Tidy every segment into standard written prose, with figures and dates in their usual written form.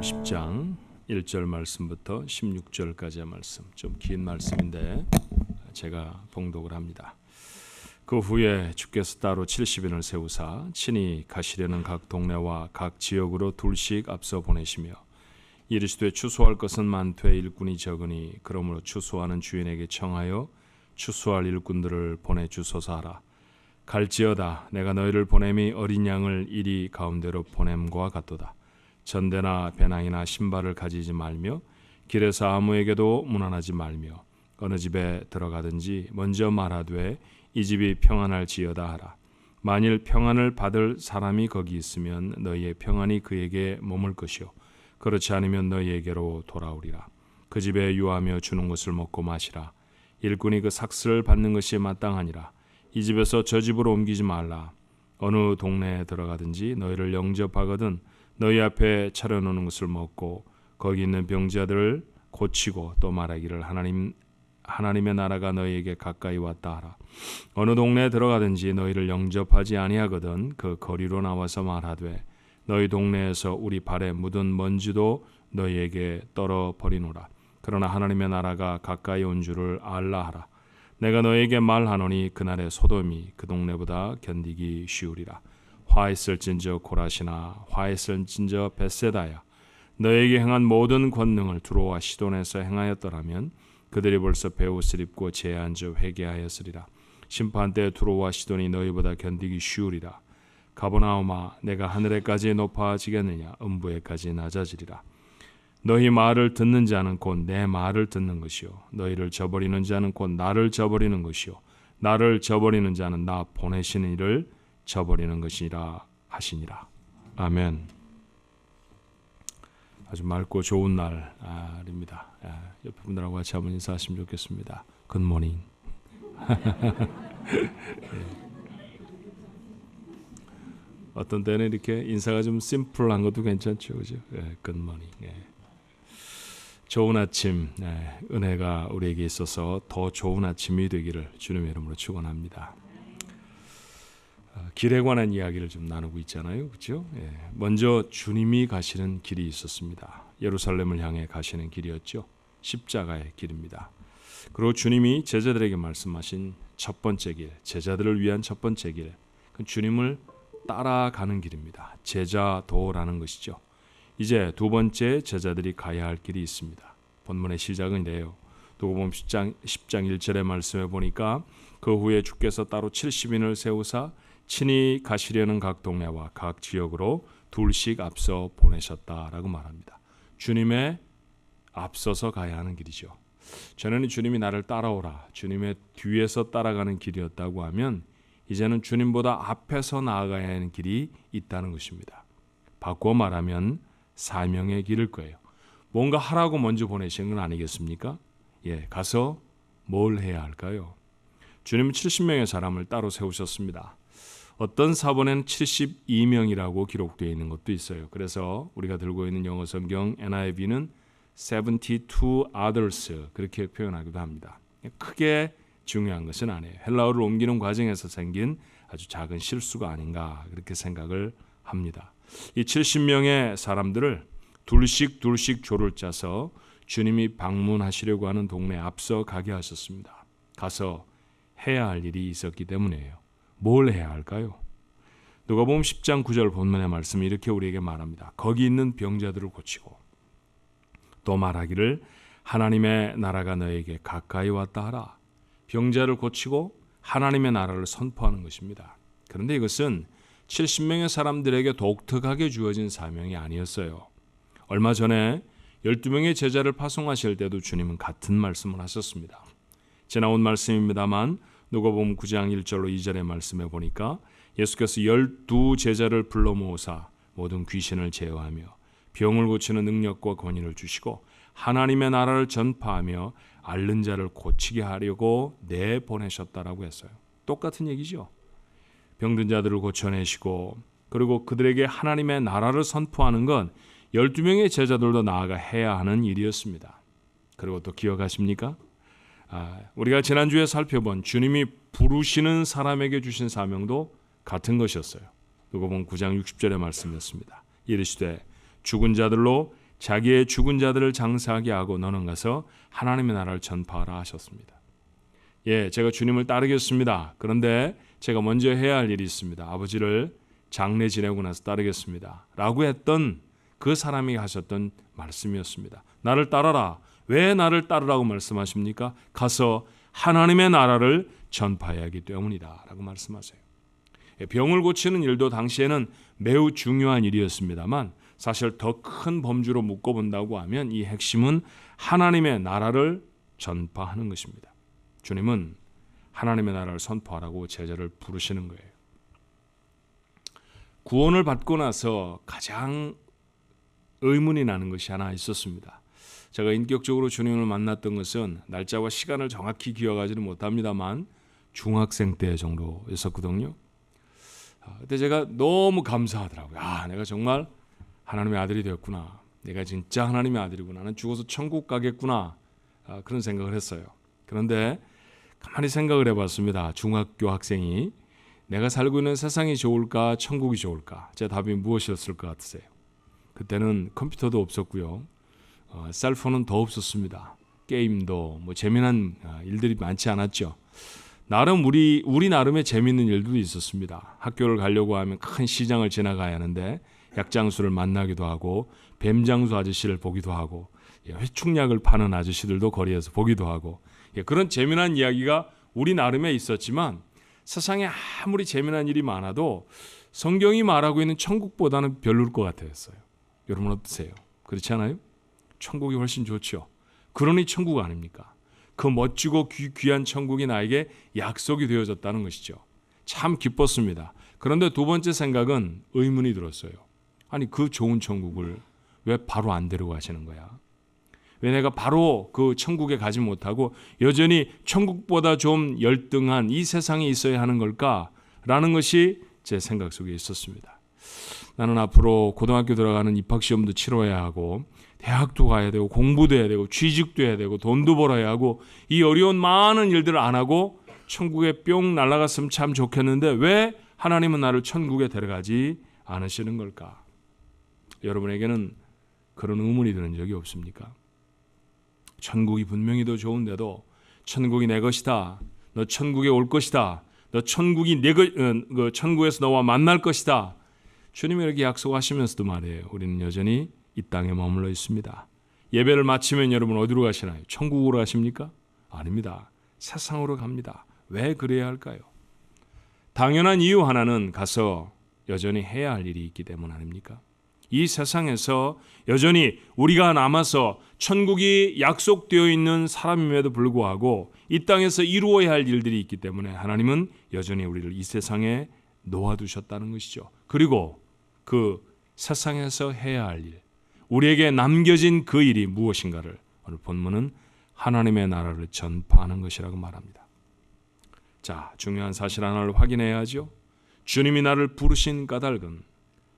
10장 1절 말씀부터 16절까지의 말씀, 좀 긴 말씀인데 제가 봉독을 합니다. 그 후에 주께서 따로 70인을 세우사 친히 가시려는 각 동네와 각 지역으로 둘씩 앞서 보내시며 이르시되 추수할 것은 많되 일꾼이 적으니 그러므로 추수하는 주인에게 청하여 추수할 일꾼들을 보내주소서 하라. 갈지어다 내가 너희를 보냄이 어린 양을 이리 가운데로 보냄과 같도다. 전대나 배낭이나 신발을 가지지 말며 길에서 아무에게도 문안하지 말며 어느 집에 들어가든지 먼저 말하되 이 집이 평안할지어다 하라. 만일 평안을 받을 사람이 거기 있으면 너희의 평안이 그에게 머물 것이요 그렇지 않으면 너희에게로 돌아오리라. 그 집에 유하며 주는 것을 먹고 마시라. 일꾼이 그 삭슬을 받는 것이 마땅하니라. 이 집에서 저 집으로 옮기지 말라. 어느 동네에 들어가든지 너희를 영접하거든 너희 앞에 차려놓는 것을 먹고 거기 있는 병자들을 고치고 또 말하기를 하나님의 나라가 너희에게 가까이 왔다 하라. 어느 동네에 들어가든지 너희를 영접하지 아니하거든 그 거리로 나와서 말하되 너희 동네에서 우리 발에 묻은 먼지도 너희에게 떨어 버리노라. 그러나 하나님의 나라가 가까이 온 줄을 알라 하라. 내가 너희에게 말하노니 그날의 소돔이 그 동네보다 견디기 쉬우리라. 화했을진저 고라시나 화했을진저 벳세다야 너에게 행한 모든 권능을 두로와 시돈에서 행하였더라면 그들이 벌써 베옷을 입고 제한저 회개하였으리라. 심판 때 두로와 시돈이 너희보다 견디기 쉬우리라. 가버나움아 내가 하늘에까지 높아지겠느냐 음부에까지 낮아지리라. 너희 말을 듣는 자는 곧 내 말을 듣는 것이요 너희를 저버리는 자는 곧 나를 저버리는 것이요 나를 저버리는 자는 나 보내시는 이를 저버리는 것이라 하시니라. 아멘. 아주 맑고 좋은 날입니다. 옆에 분들하고 같이 한번 인사하시면 좋겠습니다. 굿모닝. 어떤 때는 이렇게 인사가 좀 심플한 것도 괜찮죠, 그죠? 굿모닝. 좋은 아침, 은혜가 우리에게 있어서 더 좋은 아침이 되기를 주님의 이름으로 축원합니다. 길에 관한 이야기를 좀 나누고 있잖아요, 그렇죠? 먼저 주님이 가시는 길이 있었습니다. 예루살렘을 향해 가시는 길이었죠. 십자가의 길입니다. 그리고 주님이 제자들에게 말씀하신 첫 번째 길, 제자들을 위한 첫 번째 길, 그 주님을 따라가는 길입니다. 제자도라는 것이죠. 이제 두 번째 제자들이 가야 할 길이 있습니다. 본문의 시작은 이래요. 누가복음 10장 1절의 말씀에 보니까 그 후에 주께서 따로 70인을 세우사 친히 가시려는 각 동네와 각 지역으로 둘씩 앞서 보내셨다라고 말합니다. 주님의 앞서서 가야 하는 길이죠. 전에는 주님이 나를 따라오라, 주님의 뒤에서 따라가는 길이었다고 하면 이제는 주님보다 앞에서 나아가야 하는 길이 있다는 것입니다. 바꿔 말하면 사명의 길일 거예요. 뭔가 하라고 먼저 보내신 건 아니겠습니까? 가서 뭘 해야 할까요? 주님은 70명의 사람을 따로 세우셨습니다. 어떤 사본에는 72명이라고 기록되어 있는 것도 있어요. 그래서 우리가 들고 있는 영어 성경 NIV는 72 others 그렇게 표현하기도 합니다. 크게 중요한 것은 아니에요. 헬라어를 옮기는 과정에서 생긴 아주 작은 실수가 아닌가 그렇게 생각을 합니다. 이 70명의 사람들을 둘씩 조를 짜서 주님이 방문하시려고 하는 동네에 앞서 가게 하셨습니다. 가서 해야 할 일이 있었기 때문이에요. 뭘 해야 할까요? 누가복음 10장 9절 본문의 말씀이 이렇게 우리에게 말합니다. 거기 있는 병자들을 고치고 또 말하기를 하나님의 나라가 너에게 가까이 왔다 하라. 병자를 고치고 하나님의 나라를 선포하는 것입니다. 그런데 이것은 70명의 사람들에게 독특하게 주어진 사명이 아니었어요. 얼마 전에 12명의 제자를 파송하실 때도 주님은 같은 말씀을 하셨습니다. 지나온 말씀입니다만 누가복음 9장 1절로 2절의 말씀에 보니까 예수께서 12제자를 불러 모으사 모든 귀신을 제어하며 병을 고치는 능력과 권위를 주시고 하나님의 나라를 전파하며 앓는 자를 고치게 하려고 내보내셨다라고 했어요. 똑같은 얘기죠. 병든 자들을 고쳐내시고 그리고 그들에게 하나님의 나라를 선포하는 건 12명의 제자들도 나아가 해야 하는 일이었습니다. 그리고 또 기억하십니까? 우리가 지난주에 살펴본 주님이 부르시는 사람에게 주신 사명도 같은 것이었어요. 누가복음 9장 60절의 말씀이었습니다. 이르시되 죽은 자들로 자기의 죽은 자들을 장사하게 하고 너는 가서 하나님의 나라를 전파하라 하셨습니다. 예, 제가 주님을 따르겠습니다. 그런데 제가 먼저 해야 할 일이 있습니다. 아버지를 장례 지내고 나서 따르겠습니다. 라고 했던 그 사람이 하셨던 말씀이었습니다. 나를 따라라. 왜 나를 따르라고 말씀하십니까? 가서 하나님의 나라를 전파해야 하기 때문이다 라고 말씀하세요. 병을 고치는 일도 당시에는 매우 중요한 일이었습니다만 사실 더 큰 범주로 묶어본다고 하면 이 핵심은 하나님의 나라를 전파하는 것입니다. 주님은 하나님의 나라를 선포하라고 제자를 부르시는 거예요. 구원을 받고 나서 가장 의문이 나는 것이 하나 있었습니다. 제가 인격적으로 주님을 만났던 것은 날짜와 시간을 정확히 기억하지는 못합니다만 중학생 때 정도였었거든요. 그때 제가 너무 감사하더라고요. 내가 정말 하나님의 아들이 되었구나. 내가 진짜 하나님의 아들이구나. 나는 죽어서 천국 가겠구나. 그런 생각을 했어요. 그런데 가만히 생각을 해봤습니다. 중학교 학생이 내가 살고 있는 세상이 좋을까 천국이 좋을까? 제 답이 무엇이었을 것 같으세요? 그때는 컴퓨터도 없었고요. 셀폰은 더 없었습니다. 게임도 재미난 일들이 많지 않았죠. 나름 우리 나름의 재미있는 일도 있었습니다. 학교를 가려고 하면 큰 시장을 지나가야 하는데 약장수를 만나기도 하고 뱀장수 아저씨를 보기도 하고 회충약을 파는 아저씨들도 거리에서 보기도 하고 그런 재미난 이야기가 우리 나름에 있었지만 세상에 아무리 재미난 일이 많아도 성경이 말하고 있는 천국보다는 별로일 것 같았어요. 여러분 어떠세요? 그렇지 않아요? 천국이 훨씬 좋죠. 그러니 천국 아닙니까? 그 멋지고 귀한 천국이 나에게 약속이 되어졌다는 것이죠. 참 기뻤습니다. 그런데 두 번째 생각은 의문이 들었어요. 아니 그 좋은 천국을 왜 바로 안 데려가시는 거야? 왜 내가 바로 그 천국에 가지 못하고 여전히 천국보다 좀 열등한 이 세상에 있어야 하는 걸까라는 것이 제 생각 속에 있었습니다. 나는 앞으로 고등학교 들어가는 입학시험도 치러야 하고 대학도 가야 되고 공부도 해야 되고 취직도 해야 되고 돈도 벌어야 하고 이 어려운 많은 일들을 안 하고 천국에 뿅 날아갔으면 참 좋겠는데 왜 하나님은 나를 천국에 데려가지 않으시는 걸까? 여러분에게는 그런 의문이 드는 적이 없습니까? 천국이 분명히 더 좋은데도 천국이 내 것이다. 너 천국에 올 것이다. 너 천국이 천국에서 너와 만날 것이다. 주님이 이렇게 약속하시면서도 말이에요. 우리는 여전히 이 땅에 머물러 있습니다. 예배를 마치면 여러분 어디로 가시나요? 천국으로 가십니까? 아닙니다. 세상으로 갑니다. 왜 그래야 할까요? 당연한 이유 하나는 가서 여전히 해야 할 일이 있기 때문 아닙니까? 이 세상에서 여전히 우리가 남아서 천국이 약속되어 있는 사람임에도 불구하고 이 땅에서 이루어야 할 일들이 있기 때문에 하나님은 여전히 우리를 이 세상에 놓아두셨다는 것이죠. 그리고 그 세상에서 해야 할 일, 우리에게 남겨진 그 일이 무엇인가를 오늘 본문은 하나님의 나라를 전파하는 것이라고 말합니다. 자, 중요한 사실 하나를 확인해야 하죠. 주님이 나를 부르신 까닭은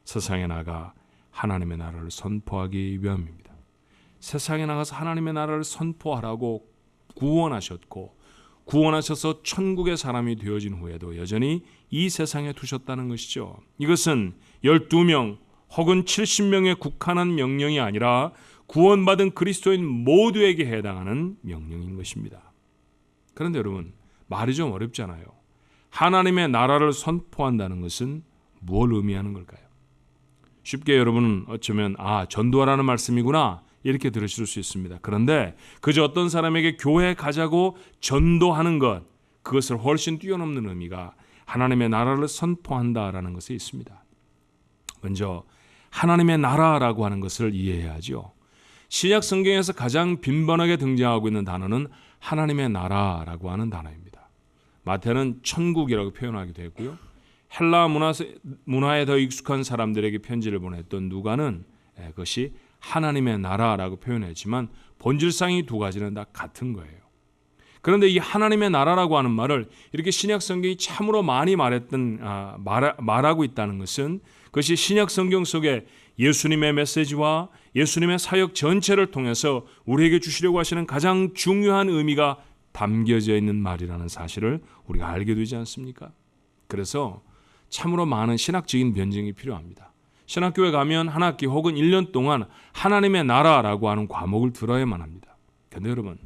세상에 나가 하나님의 나라를 선포하기 위함입니다. 세상에 나가서 하나님의 나라를 선포하라고 구원하셨고 구원하셔서 천국의 사람이 되어진 후에도 여전히 이 세상에 두셨다는 것이죠. 이것은 12명 혹은 70명에 국한한 명령이 아니라 구원받은 그리스도인 모두에게 해당하는 명령인 것입니다. 그런데 여러분 말이 좀 어렵잖아요. 하나님의 나라를 선포한다는 것은 뭘 의미하는 걸까요? 쉽게 여러분은 어쩌면 전도하라는 말씀이구나 이렇게 들으실 수 있습니다. 그런데 그저 어떤 사람에게 교회에 가자고 전도하는 것, 그것을 훨씬 뛰어넘는 의미가 하나님의 나라를 선포한다라는 것에 있습니다. 먼저 하나님의 나라라고 하는 것을 이해해야죠. 신약 성경에서 가장 빈번하게 등장하고 있는 단어는 하나님의 나라라고 하는 단어입니다. 마태는 천국이라고 표현하기도 했고요. 헬라 문화에 더 익숙한 사람들에게 편지를 보냈던 누가는 그것이 하나님의 나라라고 표현했지만 본질상이 두 가지는 다 같은 거예요. 그런데 이 하나님의 나라라고 하는 말을 이렇게 신약 성경이 참으로 많이 말하고 있다는 것은 그것이 신약 성경 속에 예수님의 메시지와 예수님의 사역 전체를 통해서 우리에게 주시려고 하시는 가장 중요한 의미가 담겨져 있는 말이라는 사실을 우리가 알게 되지 않습니까? 그래서 참으로 많은 신학적인 변증이 필요합니다. 신학교에 가면 한 학기 혹은 1년 동안 하나님의 나라라고 하는 과목을 들어야만 합니다. 그런데 여러분,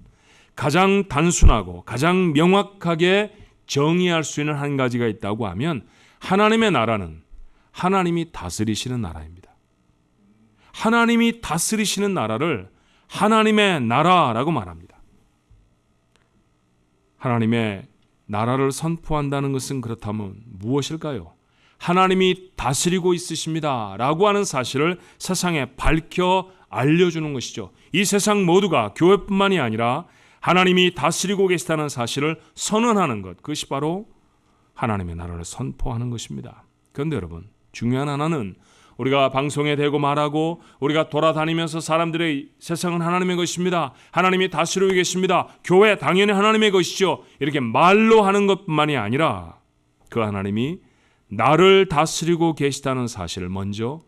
가장 단순하고 가장 명확하게 정의할 수 있는 한 가지가 있다고 하면 하나님의 나라는 하나님이 다스리시는 나라입니다. 하나님이 다스리시는 나라를 하나님의 나라라고 말합니다. 하나님의 나라를 선포한다는 것은 그렇다면 무엇일까요? 하나님이 다스리고 있으십니다 라고 하는 사실을 세상에 밝혀 알려주는 것이죠. 이 세상 모두가 교회뿐만이 아니라 하나님이 다스리고 계시다는 사실을 선언하는 것, 그것이 바로 하나님의 나라를 선포하는 것입니다. 그런데 여러분, 중요한 하나는 우리가 방송에 대고 말하고 우리가 돌아다니면서 사람들의 세상은 하나님의 것입니다. 하나님이 다스리고 계십니다. 교회 당연히 하나님의 것이죠. 이렇게 말로 하는 것뿐만이 아니라 그 하나님이 나를 다스리고 계시다는 사실을 먼저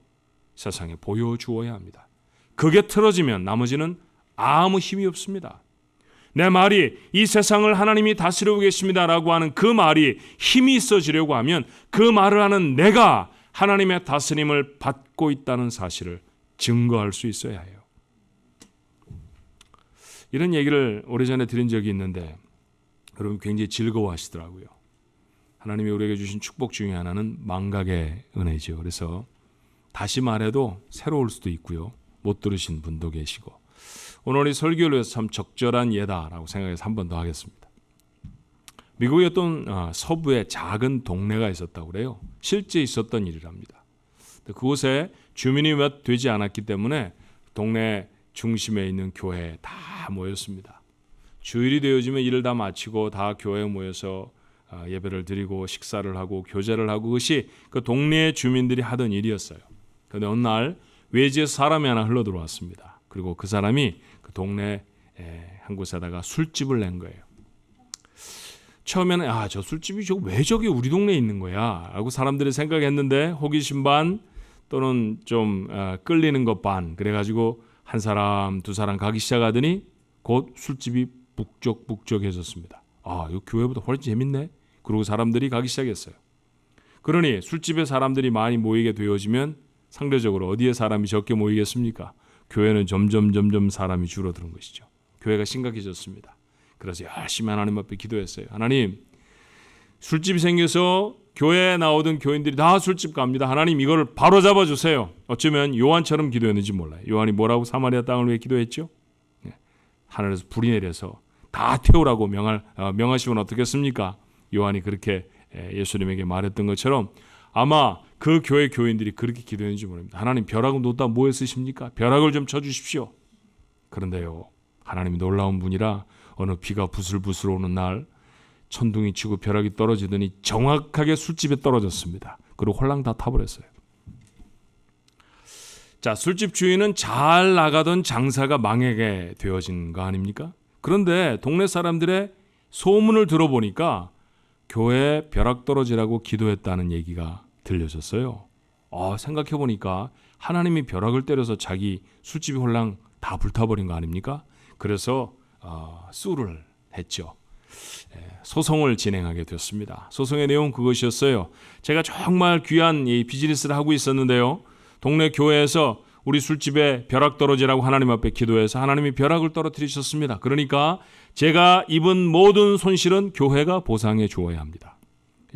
세상에 보여주어야 합니다. 그게 틀어지면 나머지는 아무 힘이 없습니다. 내 말이 이 세상을 하나님이 다스리고 계십니다라고 하는 그 말이 힘이 있어지려고 하면 그 말을 하는 내가 하나님의 다스림을 받고 있다는 사실을 증거할 수 있어야 해요. 이런 얘기를 오래전에 들은 적이 있는데 여러분 굉장히 즐거워하시더라고요. 하나님이 우리에게 주신 축복 중에 하나는 망각의 은혜죠. 그래서 다시 말해도 새로울 수도 있고요. 못 들으신 분도 계시고 오늘 이 설교를 위해서 참 적절한 예다라고 생각해서 한 번 더 하겠습니다. 미국의 어떤 서부에 작은 동네가 있었다고 그래요. 실제 있었던 일이랍니다. 그곳에 주민이 몇 되지 않았기 때문에 동네 중심에 있는 교회에 다 모였습니다. 주일이 되어지면 일을 다 마치고 다 교회에 모여서 예배를 드리고 식사를 하고 교제를 하고 그것이 그 동네 주민들이 하던 일이었어요. 그런데 어느 날 외지에서 사람이 하나 흘러 들어왔습니다. 그리고 그 사람이 그 동네 한 곳에다가 술집을 낸 거예요. 처음에는 저 술집이 왜 저기 우리 동네에 있는 거야 라고 사람들이 생각했는데 호기심 반 또는 좀 끌리는 것 반 그래가지고 한 사람 두 사람 가기 시작하더니 곧 술집이 북적북적해졌습니다. 이 교회보다 훨씬 재밌네. 그러고 사람들이 가기 시작했어요. 그러니 술집에 사람들이 많이 모이게 되어지면 상대적으로 어디에 사람이 적게 모이겠습니까? 교회는 점점 사람이 줄어드는 것이죠. 교회가 심각해졌습니다. 그래서 열심히 하나님 앞에 기도했어요. 하나님, 술집이 생겨서 교회에 나오던 교인들이 다 술집 갑니다. 하나님 이거를 바로 잡아주세요. 어쩌면 요한처럼 기도했는지 몰라요. 요한이 뭐라고 사마리아 땅을 위해 기도했죠? 하늘에서 불이 내려서 다 태우라고 명하시면 어떻겠습니까? 요한이 그렇게 예수님에게 말했던 것처럼 아마 그 교회 교인들이 그렇게 기도했는지 모릅니다. 하나님 벼락을 놓다 뭐에 쓰십니까? 벼락을 좀 쳐주십시오. 그런데요, 하나님이 놀라운 분이라 어느 비가 부슬부슬 오는 날 천둥이 치고 벼락이 떨어지더니 정확하게 술집에 떨어졌습니다. 그리고 홀랑 다 타버렸어요. 자, 술집 주인은 잘 나가던 장사가 망하게 되어진 거 아닙니까? 그런데 동네 사람들의 소문을 들어보니까 교회에 벼락 떨어지라고 기도했다는 얘기가 들려졌어요. 생각해보니까 하나님이 벼락을 때려서 자기 술집이 홀랑 다 불타버린 거 아닙니까? 그래서 수를 했죠. 소송을 진행하게 되었습니다. 소송의 내용은 그것이었어요. 제가 정말 귀한 이 비즈니스를 하고 있었는데요. 동네 교회에서 우리 술집에 벼락 떨어지라고 하나님 앞에 기도해서 하나님이 벼락을 떨어뜨리셨습니다. 그러니까 제가 입은 모든 손실은 교회가 보상해 주어야 합니다.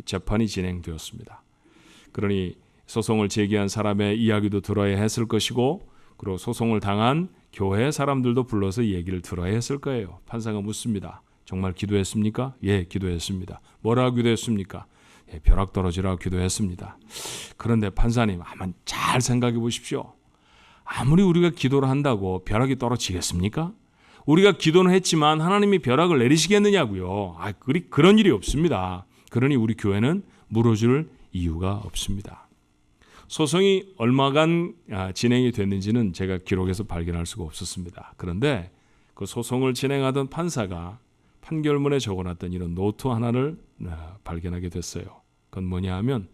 재판이 진행되었습니다. 그러니 소송을 제기한 사람의 이야기도 들어야 했을 것이고 그리고 소송을 당한 교회 사람들도 불러서 얘기를 들어야 했을 거예요. 판사가 묻습니다. 정말 기도했습니까? 예, 기도했습니다. 뭐라고 기도했습니까? 예, 벼락 떨어지라고 기도했습니다. 그런데 판사님, 한번 잘 생각해 보십시오. 아무리 우리가 기도를 한다고 벼락이 떨어지겠습니까? 우리가 기도는 했지만 하나님이 벼락을 내리시겠느냐고요. 그런 일이 없습니다. 그러니 우리 교회는 무너질 이유가 없습니다. 소송이 얼마간 진행이 됐는지는 제가 기록에서 발견할 수가 없었습니다. 그런데 그 소송을 진행하던 판사가 판결문에 적어놨던 이런 노트 하나를 발견하게 됐어요. 그건 뭐냐 하면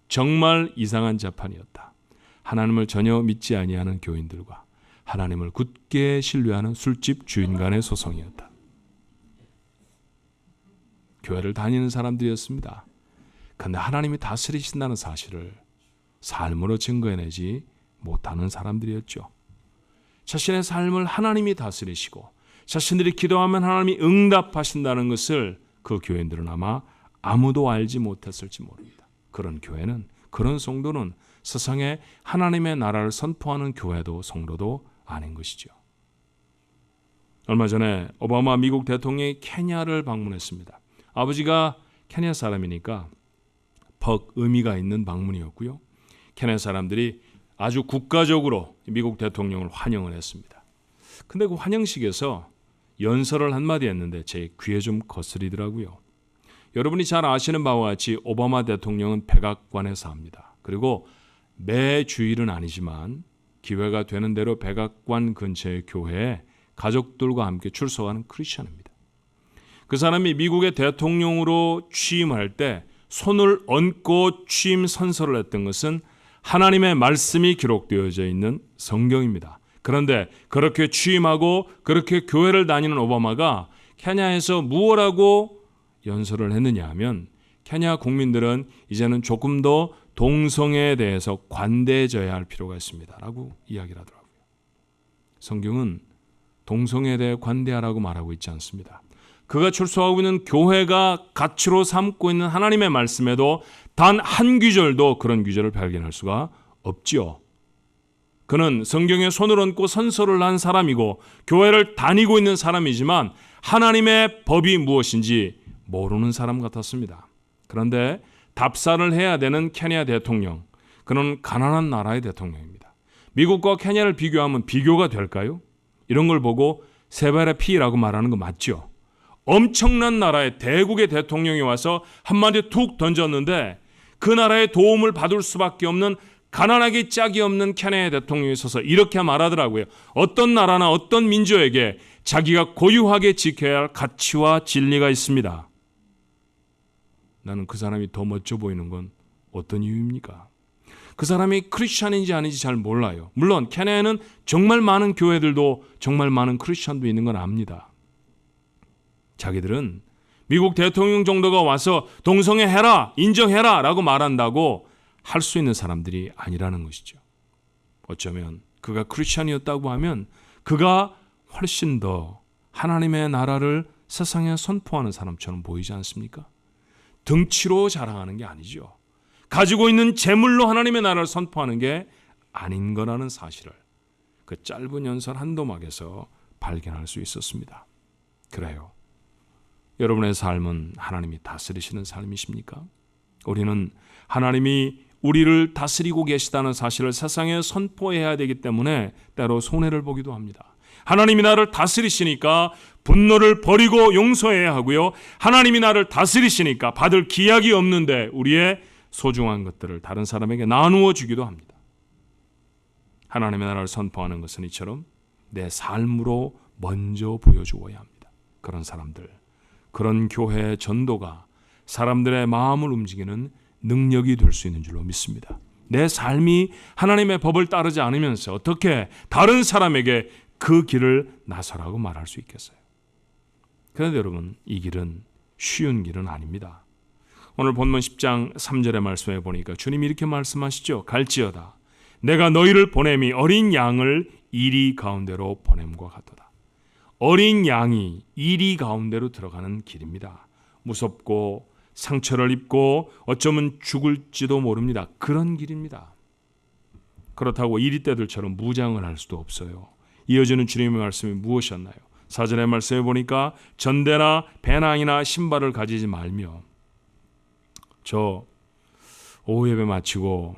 정말 이상한 재판이었다. 하나님을 전혀 믿지 아니하는 교인들과 하나님을 굳게 신뢰하는 술집 주인 간의 소송이었다. 교회를 다니는 사람들이었습니다. 그런데 하나님이 다스리신다는 사실을 삶으로 증거해내지 못하는 사람들이었죠. 자신의 삶을 하나님이 다스리시고 자신들이 기도하면 하나님이 응답하신다는 것을 그 교인들은 아마 아무도 알지 못했을지 모릅니다. 그런 교회는, 그런 성도는 세상에 하나님의 나라를 선포하는 교회도 성도도 아닌 것이죠. 얼마 전에 오바마 미국 대통령이 케냐를 방문했습니다. 아버지가 케냐 사람이니까 퍽 의미가 있는 방문이었고요. 케냐 사람들이 아주 국가적으로 미국 대통령을 환영을 했습니다. 근데 그 환영식에서 연설을 한마디 했는데 제 귀에 좀 거스리더라고요. 여러분이 잘 아시는 바와 같이 오바마 대통령은 백악관에 삽니다. 그리고 매 주일은 아니지만 기회가 되는 대로 백악관 근처의 교회에 가족들과 함께 출석하는 크리스천입니다. 그 사람이 미국의 대통령으로 취임할 때 손을 얹고 취임 선서를 했던 것은 하나님의 말씀이 기록되어져 있는 성경입니다. 그런데 그렇게 취임하고 그렇게 교회를 다니는 오바마가 케냐에서 무엇라고 연설을 했느냐 하면 케냐 국민들은 이제는 조금 더 동성애에 대해서 관대해져야 할 필요가 있습니다 라고 이야기를 하더라고요. 성경은 동성애에 대해 관대하라고 말하고 있지 않습니다. 그가 출석하고 있는 교회가 가치로 삼고 있는 하나님의 말씀에도 단 한 구절도 그런 구절을 발견할 수가 없지요. 그는 성경에 손을 얹고 선서를 한 사람이고 교회를 다니고 있는 사람이지만 하나님의 법이 무엇인지 모르는 사람 같았습니다. 그런데 답사를 해야 되는 케냐 대통령, 그는 가난한 나라의 대통령입니다. 미국과 케냐를 비교하면 비교가 될까요? 이런 걸 보고 세 발의 피라고 말하는 거 맞죠? 엄청난 나라의 대국의 대통령이 와서 한마디 툭 던졌는데 그 나라의 도움을 받을 수밖에 없는 가난하기 짝이 없는 케냐의 대통령이 서서 이렇게 말하더라고요. 어떤 나라나 어떤 민족에게 자기가 고유하게 지켜야 할 가치와 진리가 있습니다. 나는 그 사람이 더 멋져 보이는 건 어떤 이유입니까? 그 사람이 크리스찬인지 아닌지 잘 몰라요. 물론 케냐에는 정말 많은 교회들도 정말 많은 크리스찬도 있는 건 압니다. 자기들은 미국 대통령 정도가 와서 동성애 해라, 인정해라 라고 말한다고 할 수 있는 사람들이 아니라는 것이죠. 어쩌면 그가 크리스찬이었다고 하면 그가 훨씬 더 하나님의 나라를 세상에 선포하는 사람처럼 보이지 않습니까? 등치로 자랑하는 게 아니죠. 가지고 있는 재물로 하나님의 나라를 선포하는 게 아닌 거라는 사실을 그 짧은 연설 한 도막에서 발견할 수 있었습니다. 그래요. 여러분의 삶은 하나님이 다스리시는 삶이십니까? 우리는 하나님이 우리를 다스리고 계시다는 사실을 세상에 선포해야 되기 때문에 때로 손해를 보기도 합니다. 하나님이 나를 다스리시니까 분노를 버리고 용서해야 하고요. 하나님이 나를 다스리시니까 받을 기약이 없는데 우리의 소중한 것들을 다른 사람에게 나누어 주기도 합니다. 하나님의 나라를 선포하는 것은 이처럼 내 삶으로 먼저 보여주어야 합니다. 그런 사람들, 그런 교회의 전도가 사람들의 마음을 움직이는 능력이 될 수 있는 줄로 믿습니다. 내 삶이 하나님의 법을 따르지 않으면서 어떻게 다른 사람에게 그 길을 나서라고 말할 수 있겠어요? 그런데 여러분, 이 길은 쉬운 길은 아닙니다. 오늘 본문 10장 3절의 말씀에 보니까 주님이 이렇게 말씀하시죠. 갈지어다 내가 너희를 보냄이 어린 양을 이리 가운데로 보냄과 같도다. 어린 양이 이리 가운데로 들어가는 길입니다. 무섭고 상처를 입고 어쩌면 죽을지도 모릅니다. 그런 길입니다. 그렇다고 이리떼들처럼 무장을 할 수도 없어요. 이어지는 주님의 말씀이 무엇이었나요? 4절의 말씀에 보니까 전대나 배낭이나 신발을 가지지 말며. 저 오후 예배 마치고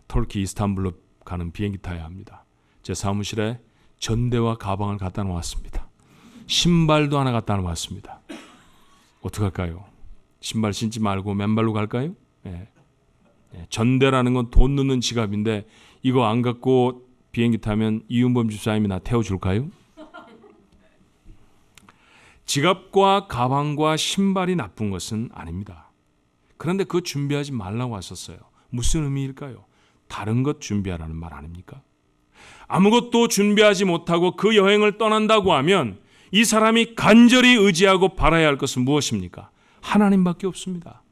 터키 이스탄불로 가는 비행기 타야 합니다. 제 사무실에 전대와 가방을 갖다 놓았습니다. 신발도 하나 갖다 놓았습니다. 어떡할까요? 신발 신지 말고 맨발로 갈까요? 전대라는 건 돈 넣는 지갑인데 이거 안 갖고 비행기 타면 이윤범 집사님이 나 태워줄까요? 지갑과 가방과 신발이 나쁜 것은 아닙니다. 그런데 그거 준비하지 말라고 하셨어요. 무슨 의미일까요? 다른 것 준비하라는 말 아닙니까? 아무것도 준비하지 못하고 그 여행을 떠난다고 하면 이 사람이 간절히 의지하고 바라야 할 것은 무엇입니까? 하나님밖에 없습니다.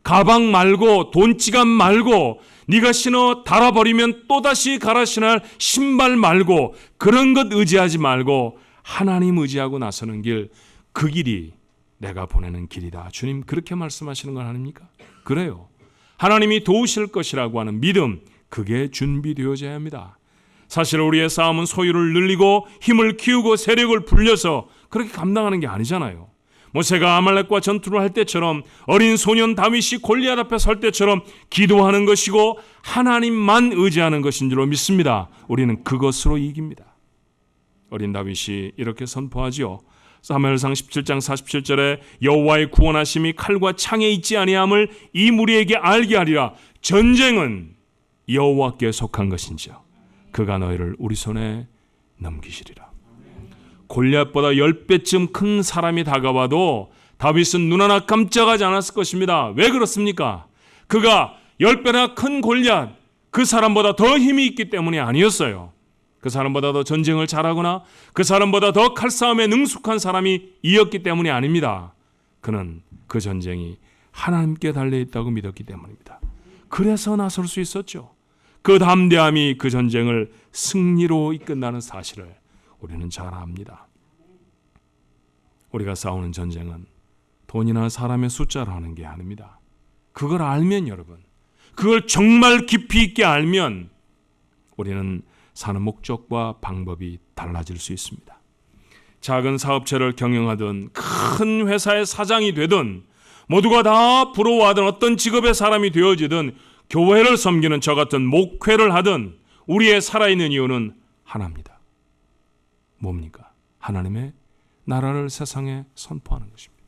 가방 말고 돈지갑 말고 네가 신어 달아버리면 또다시 갈아 신을 신발 말고 그런 것 의지하지 말고 하나님 의지하고 나서는 길, 그 길이 내가 보내는 길이다. 주님 그렇게 말씀하시는 건 아닙니까? 그래요. 하나님이 도우실 것이라고 하는 믿음, 그게 준비되어져야 합니다. 사실 우리의 싸움은 소유를 늘리고 힘을 키우고 세력을 불려서 그렇게 감당하는 게 아니잖아요. 모세가 아말렉과 전투를 할 때처럼 어린 소년 다윗이 골리앗 앞에 설 때처럼 기도하는 것이고 하나님만 의지하는 것인 줄로 믿습니다. 우리는 그것으로 이깁니다. 어린 다윗이 이렇게 선포하지요. 사무엘상 17장 47절에 여호와의 구원하심이 칼과 창에 있지 아니함을 이 무리에게 알게 하리라. 전쟁은 여호와께 속한 것인지요 그가 너희를 우리 손에 넘기시리라. 골리앗보다 10배쯤 큰 사람이 다가와도 다윗은 눈 하나 깜짝하지 않았을 것입니다. 왜 그렇습니까? 그가 10배나 큰 골리앗, 그 사람보다 더 힘이 있기 때문이 아니었어요. 그 사람보다 더 전쟁을 잘하거나 그 사람보다 더 칼싸움에 능숙한 사람이 이었기 때문이 아닙니다. 그는 그 전쟁이 하나님께 달려있다고 믿었기 때문입니다. 그래서 나설 수 있었죠. 그 담대함이 그 전쟁을 승리로 이끈다는 사실을 우리는 잘 압니다. 우리가 싸우는 전쟁은 돈이나 사람의 숫자로 하는 게 아닙니다. 그걸 알면 여러분, 그걸 정말 깊이 있게 알면 우리는 사는 목적과 방법이 달라질 수 있습니다. 작은 사업체를 경영하든 큰 회사의 사장이 되든 모두가 다 부러워하던 어떤 직업의 사람이 되어지든 교회를 섬기는 저 같은 목회를 하든 우리의 살아있는 이유는 하나입니다. 뭡니까? 하나님의 나라를 세상에 선포하는 것입니다.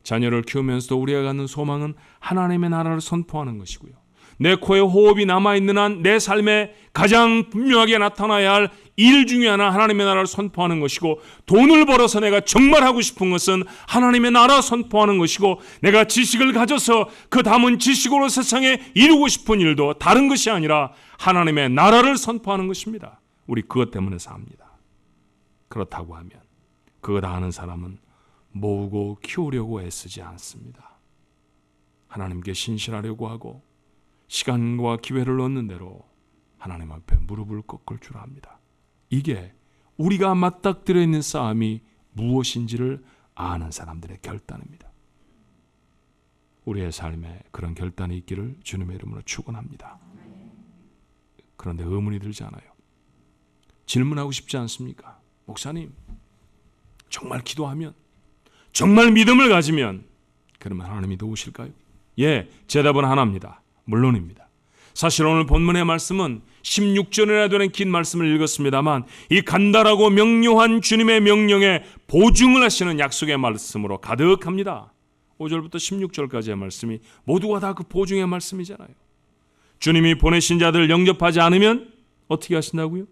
자녀를 키우면서도 우리가 갖는 소망은 하나님의 나라를 선포하는 것이고요. 내 코에 호흡이 남아있는 한 내 삶에 가장 분명하게 나타나야 할 일 중에 하나 하나님의 나라를 선포하는 것이고, 돈을 벌어서 내가 정말 하고 싶은 것은 하나님의 나라 선포하는 것이고, 내가 지식을 가져서 그 담은 지식으로 세상에 이루고 싶은 일도 다른 것이 아니라 하나님의 나라를 선포하는 것입니다. 우리 그것 때문에 삽니다. 그렇다고 하면 그거 다 아는 사람은 모으고 키우려고 애쓰지 않습니다. 하나님께 신실하려고 하고 시간과 기회를 얻는 대로 하나님 앞에 무릎을 꺾을 줄 압니다. 이게 우리가 맞닥뜨려 있는 싸움이 무엇인지를 아는 사람들의 결단입니다. 우리의 삶에 그런 결단이 있기를 주님의 이름으로 축원합니다. 그런데 의문이 들지 않아요? 질문하고 싶지 않습니까? 목사님, 정말 기도하면, 정말 믿음을 가지면 그러면 하나님이 도우실까요? 예, 대답은 하나입니다. 물론입니다. 사실 오늘 본문의 말씀은 16절이나 되는 긴 말씀을 읽었습니다만 이 간단하고 명료한 주님의 명령에 보증을 하시는 약속의 말씀으로 가득합니다. 5절부터 16절까지의 말씀이 모두가 다 그 보증의 말씀이잖아요. 주님이 보내신 자들 영접하지 않으면 어떻게 하신다고요?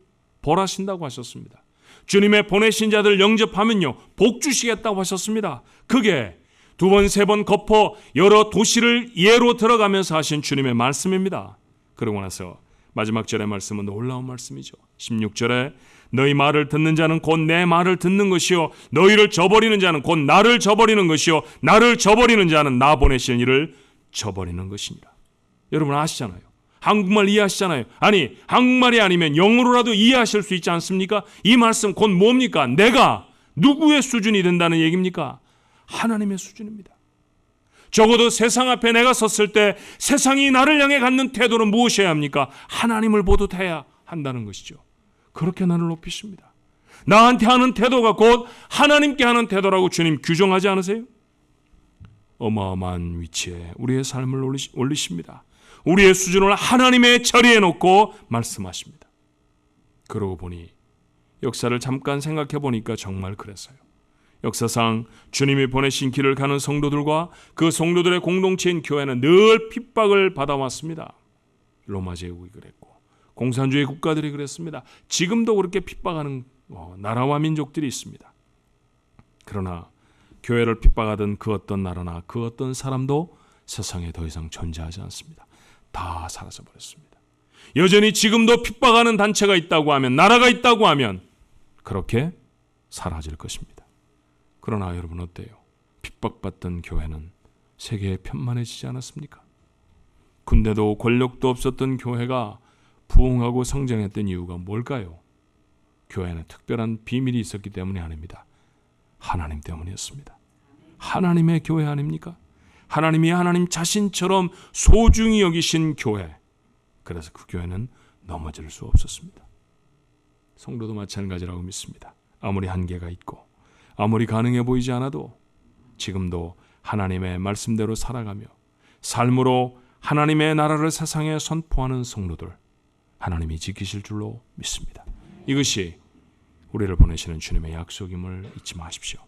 벌하신다고 하셨습니다. 주님의 보내신 자들 영접하면요, 복 주시겠다고 하셨습니다. 그게 두 번, 세 번 거쳐 여러 도시를 예로 들어가면서 하신 주님의 말씀입니다. 그러고 나서 마지막 절의 말씀은 놀라운 말씀이죠. 16절에 너희 말을 듣는 자는 곧 내 말을 듣는 것이요 너희를 저버리는 자는 곧 나를 저버리는 것이요 나를 저버리는 자는 나 보내신 이를 저버리는 것이니라. 여러분 아시잖아요. 한국말 이해하시잖아요. 아니, 한국말이 아니면 영어로라도 이해하실 수 있지 않습니까? 이 말씀 곧 뭡니까? 내가 누구의 수준이 된다는 얘기입니까? 하나님의 수준입니다. 적어도 세상 앞에 내가 섰을 때 세상이 나를 향해 갖는 태도는 무엇이어야 합니까? 하나님을 보듯해야 한다는 것이죠. 그렇게 나를 높이십니다. 나한테 하는 태도가 곧 하나님께 하는 태도라고 주님 규정하지 않으세요? 어마어마한 위치에 우리의 삶을 올리십니다. 우리의 수준을 하나님의 자리에 놓고 말씀하십니다. 그러고 보니 역사를 잠깐 생각해 보니까 정말 그랬어요. 역사상 주님이 보내신 길을 가는 성도들과 그 성도들의 공동체인 교회는 늘 핍박을 받아왔습니다. 로마 제국이 그랬고 공산주의 국가들이 그랬습니다. 지금도 그렇게 핍박하는 나라와 민족들이 있습니다. 그러나 교회를 핍박하던 그 어떤 나라나 그 어떤 사람도 세상에 더 이상 존재하지 않습니다. 다 사라져버렸습니다. 여전히 지금도 핍박하는 단체가 있다고 하면, 나라가 있다고 하면 그렇게 사라질 것입니다. 그러나 여러분 어때요? 핍박받던 교회는 세계에 편만해지지 않았습니까? 군대도 권력도 없었던 교회가 부흥하고 성장했던 이유가 뭘까요? 교회는 특별한 비밀이 있었기 때문이 아닙니다. 하나님 때문이었습니다. 하나님의 교회 아닙니까? 하나님이 하나님 자신처럼 소중히 여기신 교회. 그래서 그 교회는 넘어질 수 없었습니다. 성도도 마찬가지라고 믿습니다. 아무리 한계가 있고 아무리 가능해 보이지 않아도 지금도 하나님의 말씀대로 살아가며 삶으로 하나님의 나라를 세상에 선포하는 성도들, 하나님이 지키실 줄로 믿습니다. 이것이 우리를 보내시는 주님의 약속임을 잊지 마십시오.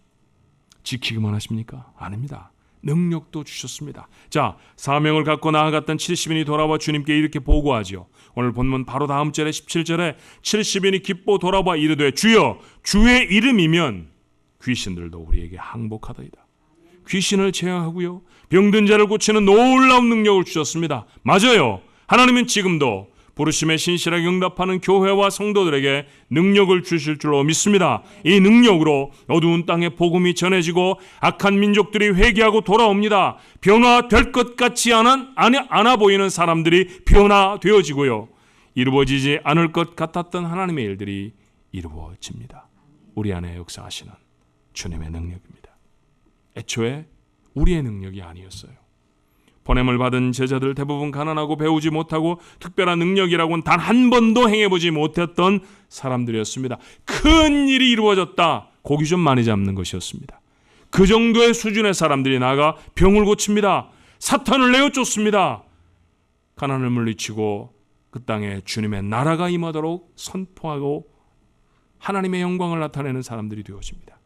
지키기만 하십니까? 아닙니다. 능력도 주셨습니다. 자, 사명을 갖고 나아갔던 70인이 돌아와 주님께 이렇게 보고하지요. 오늘 본문 바로 다음 절에 17절에 70인이 기뻐 돌아와 이르되 주여 주의 이름이면 귀신들도 우리에게 항복하더이다. 귀신을 제어하고요, 병든 자를 고치는 놀라운 능력을 주셨습니다. 맞아요. 하나님은 지금도 부르심에 신실하게 응답하는 교회와 성도들에게 능력을 주실 줄로 믿습니다. 이 능력으로 어두운 땅에 복음이 전해지고 악한 민족들이 회개하고 돌아옵니다. 변화될 것 같지 않아 보이는 사람들이 변화되어지고요, 이루어지지 않을 것 같았던 하나님의 일들이 이루어집니다. 우리 안에 역사하시는 주님의 능력입니다. 애초에 우리의 능력이 아니었어요. 보냄을 받은 제자들 대부분 가난하고 배우지 못하고 특별한 능력이라고는 단 한 번도 행해보지 못했던 사람들이었습니다. 큰 일이 이루어졌다, 고기 좀 많이 잡는 것이었습니다. 그 정도의 수준의 사람들이 나가 병을 고칩니다. 사탄을 내어 쫓습니다. 가난을 물리치고 그 땅에 주님의 나라가 임하도록 선포하고 하나님의 영광을 나타내는 사람들이 되어집니다.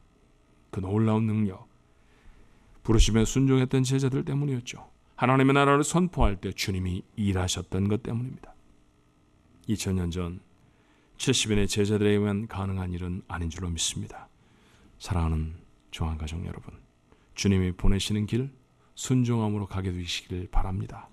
그 놀라운 능력, 부르심에 순종했던 제자들 때문이었죠. 하나님의 나라를 선포할 때 주님이 일하셨던 것 때문입니다. 2000년 전 70인의 제자들에 의한 가능한 일은 아닌 줄로 믿습니다. 사랑하는 종안가족 여러분, 주님이 보내시는 길 순종함으로 가게 되시길 바랍니다.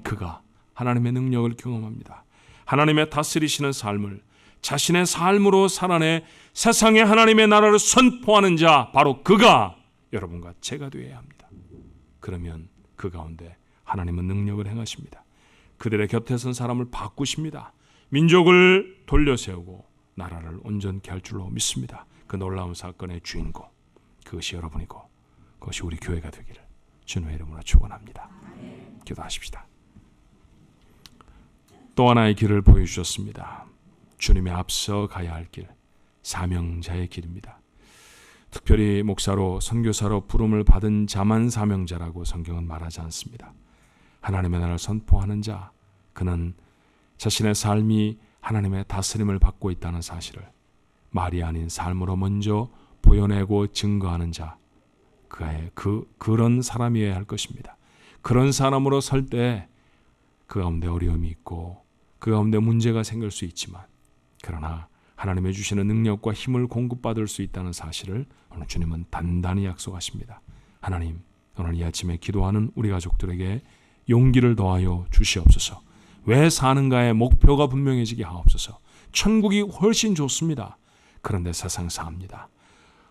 그가 하나님의 능력을 경험합니다. 하나님의 다스리시는 삶을 자신의 삶으로 살아내 세상에 하나님의 나라를 선포하는 자, 바로 그가 여러분과 제가 되어야 합니다. 그러면 그 가운데 하나님은 능력을 행하십니다. 그들의 곁에 선 사람을 바꾸십니다. 민족을 돌려세우고 나라를 온전케 할 줄로 믿습니다. 그 놀라운 사건의 주인공, 그것이 여러분이고 그것이 우리 교회가 되기를 주님의 이름으로 축원합니다. 기도하십시다. 또 하나의 길을 보여주셨습니다. 주님의 앞서 가야 할 길, 사명자의 길입니다. 특별히 목사로 선교사로 부름을 받은 자만 사명자라고 성경은 말하지 않습니다. 하나님의 나라를 선포하는 자, 그는 자신의 삶이 하나님의 다스림을 받고 있다는 사실을 말이 아닌 삶으로 먼저 보여내고 증거하는 자, 그런 사람이어야 할 것입니다. 그런 사람으로 설 때 그 가운데 어려움이 있고 그 가운데 문제가 생길 수 있지만, 그러나 하나님의 주시는 능력과 힘을 공급받을 수 있다는 사실을 오늘 주님은 단단히 약속하십니다. 하나님, 오늘 이 아침에 기도하는 우리 가족들에게 용기를 더하여 주시옵소서. 왜 사는가의 목표가 분명해지게 하옵소서. 천국이 훨씬 좋습니다. 그런데 세상 삽니다.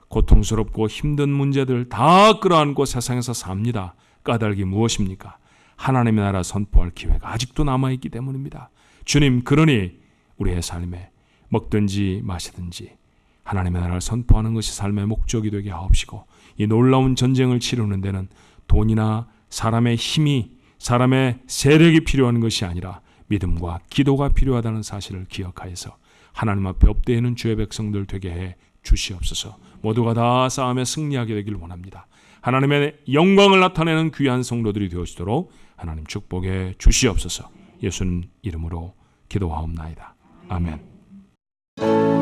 고통스럽고 힘든 문제들 다 끌어안고 세상에서 삽니다. 까닭이 무엇입니까? 하나님의 나라 선포할 기회가 아직도 남아있기 때문입니다. 주님, 그러니 우리의 삶에 먹든지 마시든지 하나님의 나라를 선포하는 것이 삶의 목적이 되게 하옵시고, 이 놀라운 전쟁을 치르는 데는 돈이나 사람의 힘이, 사람의 세력이 필요한 것이 아니라 믿음과 기도가 필요하다는 사실을 기억하여서 하나님 앞에 엎드리는 주의 백성들 되게 해 주시옵소서. 모두가 다 싸움에 승리하게 되길 원합니다. 하나님의 영광을 나타내는 귀한 성도들이 되어지도록 하나님 축복해 주시옵소서. 예수님 이름으로 기도하옵나이다. 아멘.